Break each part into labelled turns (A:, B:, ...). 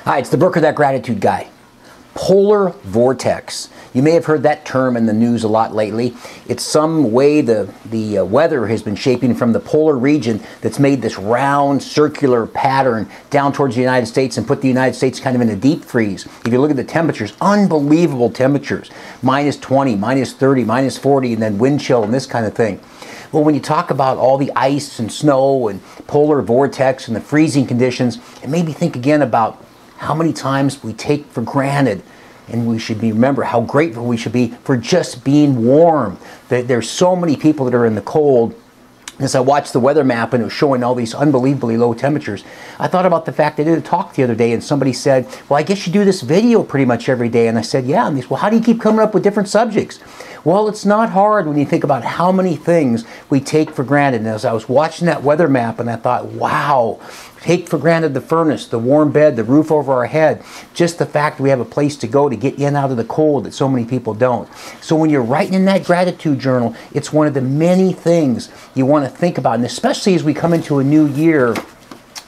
A: Hi, it's the Broker That Gratitude Guy. Polar vortex. You may have heard that term in the news a lot lately. It's some way the weather has been shaping from the polar region that's made this round circular pattern down towards the United States and put the United States kind of in a deep freeze. If you look at the temperatures, unbelievable temperatures. Minus 20, minus 30, minus 40, and then wind chill and this kind of thing. Well, when you talk about all the ice and snow and polar vortex and the freezing conditions, it made me think again about how many times we take for granted, and we should remember how grateful we should be for just being warm. There's so many people that are in the cold. As I watched the weather map and it was showing all these unbelievably low temperatures, I thought about the fact I did a talk the other day and somebody said, well, I guess you do this video pretty much every day. And I said, yeah. And they said, well, how do you keep coming up with different subjects? Well, it's not hard when you think about how many things we take for granted. And as I was watching that weather map and I thought, wow, take for granted the furnace, the warm bed, the roof over our head, just the fact that we have a place to go to get in and out of the cold that so many people don't. So when you're writing in that gratitude journal, it's one of the many things you want to think about. And especially as we come into a new year,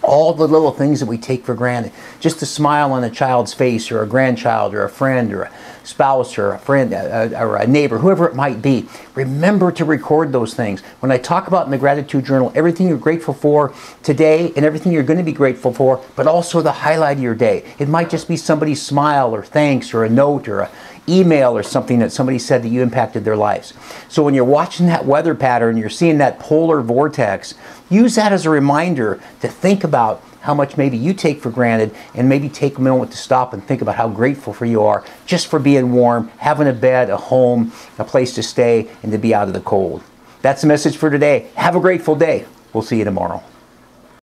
A: all the little things that we take for granted. Just a smile on a child's face or a grandchild or a friend or a spouse or a friend or a neighbor, whoever it might be. Remember to record those things. When I talk about in the gratitude journal, everything you're grateful for today and everything you're going to be grateful for, but also the highlight of your day. It might just be somebody's smile or thanks or a note or a email or something that somebody said that you impacted their lives. So when you're watching that weather pattern, you're seeing that polar vortex, use that as a reminder to think about how much maybe you take for granted and maybe take a moment to stop and think about how grateful for you are just for being warm, having a bed, a home, a place to stay, and to be out of the cold. That's the message for today. Have a grateful day. We'll see you tomorrow.